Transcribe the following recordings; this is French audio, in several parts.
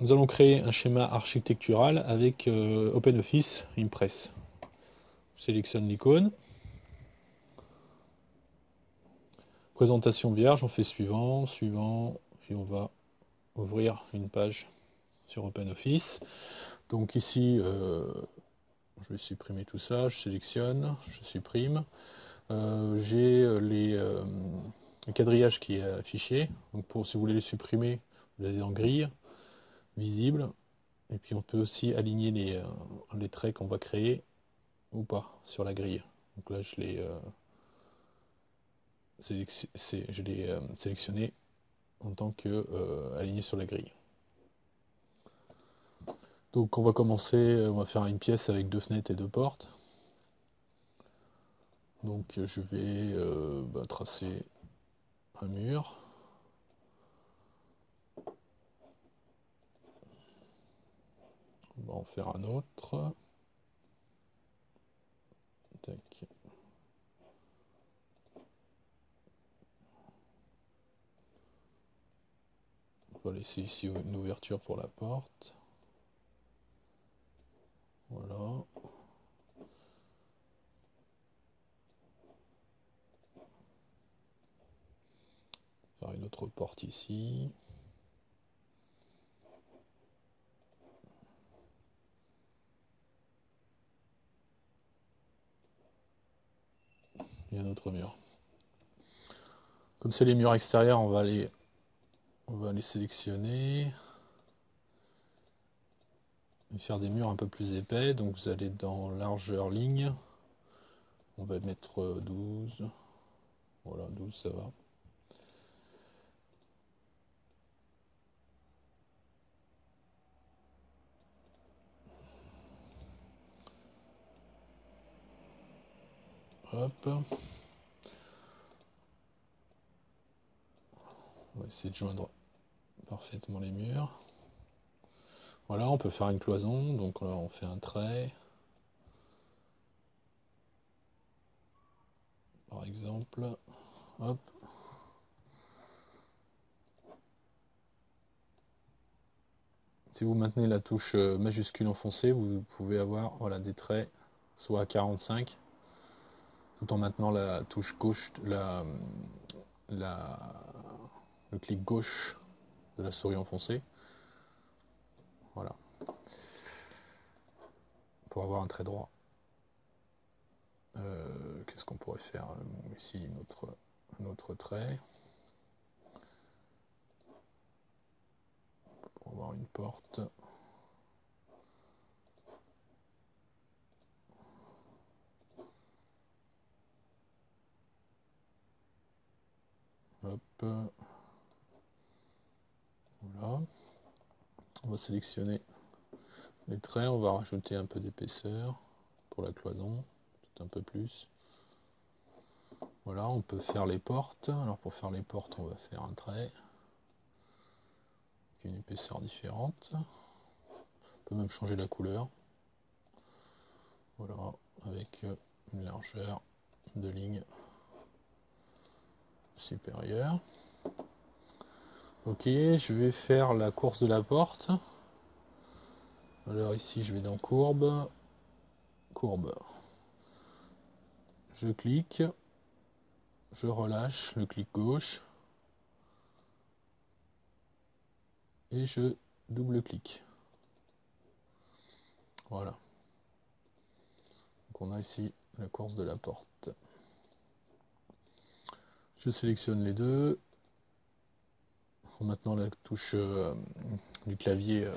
Nous allons créer un schéma architectural avec OpenOffice Impress. Je sélectionne l'icône. Présentation vierge, on fait suivant, suivant, et on va ouvrir une page sur OpenOffice. Donc ici, je vais supprimer tout ça, je sélectionne, je supprime. J'ai le quadrillage qui est affiché. Donc si vous voulez les supprimer, vous allez en grille, visible. Et puis on peut aussi aligner les traits qu'on va créer ou pas sur la grille. Donc là je l'ai sélectionné en tant que aligné sur la grille. Donc on va commencer, on va faire une pièce avec 2 fenêtres et 2 portes. Donc je vais tracer un mur. On va en faire un autre. Tac. On va laisser ici une ouverture pour la porte. Voilà. Faire une autre porte ici. Et un autre mur. Comme c'est les murs extérieurs, on va les sélectionner. Et faire des murs un peu plus épais. Donc vous allez dans largeur ligne. On va mettre 12. Voilà, 12 ça va. Hop. On va essayer de joindre parfaitement les murs. Voilà, on peut faire une cloison. Donc là, on fait un trait. Par exemple. Hop. Si vous maintenez la touche majuscule enfoncée, vous pouvez avoir voilà, des traits soit à 45, tout en maintenant la touche gauche, le clic gauche de la souris enfoncée. Voilà. Pour avoir un trait droit. Qu'est-ce qu'on pourrait faire ici un autre trait. Pour avoir une porte. Hop. Voilà. On va sélectionner les traits, on va rajouter un peu d'épaisseur pour la cloison, peut-être un peu plus. Voilà, on peut faire les portes. Alors pour faire les portes, on va faire un trait avec une épaisseur différente. On peut même changer la couleur. Voilà, avec une largeur de ligne supérieure. Ok, je vais faire la course de la porte. Alors ici, je vais dans courbe, courbe. Je clique, je relâche le clic gauche et je double-clique. Voilà. Donc on a ici la course de la porte. Je sélectionne les deux. Maintenant la touche du clavier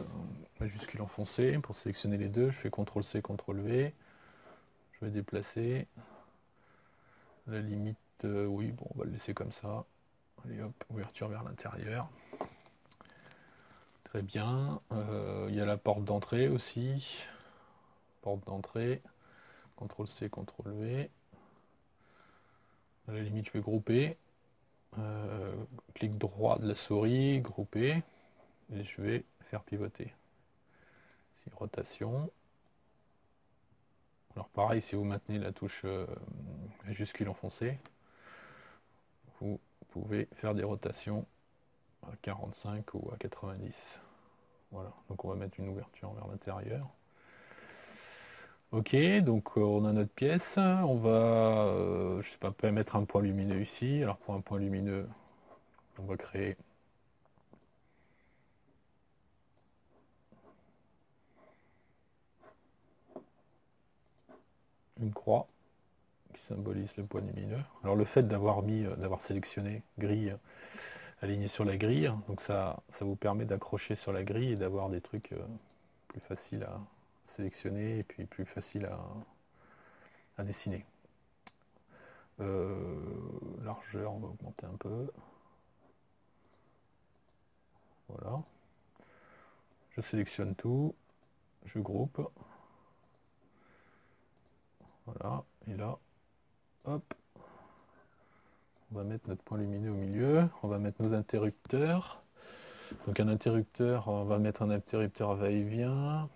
majuscule enfoncée pour sélectionner les deux. Je fais CTRL-C, CTRL-V. Je vais déplacer. À la limite, oui, bon, on va le laisser comme ça. Allez hop, ouverture vers l'intérieur. Très bien. Il y a la porte d'entrée aussi. Porte d'entrée. CTRL-C, CTRL-V. À la limite, je vais grouper. Clic droit de la souris, grouper. Et je vais faire pivoter. Ici, rotation. Alors pareil, si vous maintenez la touche majuscule enfoncée, vous pouvez faire des rotations à 45 ou à 90. Voilà, donc on va mettre une ouverture vers l'intérieur. Ok, donc on a notre pièce, on va, je sais pas, peut mettre un point lumineux ici. Alors pour un point lumineux, on va créer une croix qui symbolise le point lumineux. Alors le fait d'avoir d'avoir sélectionné grille, aligné sur la grille, donc ça vous permet d'accrocher sur la grille et d'avoir des trucs plus faciles à sélectionner et puis plus faciles à dessiner. Largeur, on va augmenter un peu. Voilà. Je sélectionne tout, je groupe. Voilà, et là, hop, on va mettre notre point lumineux au milieu, on va mettre nos interrupteurs. Donc un interrupteur, on va mettre un interrupteur va-et-vient.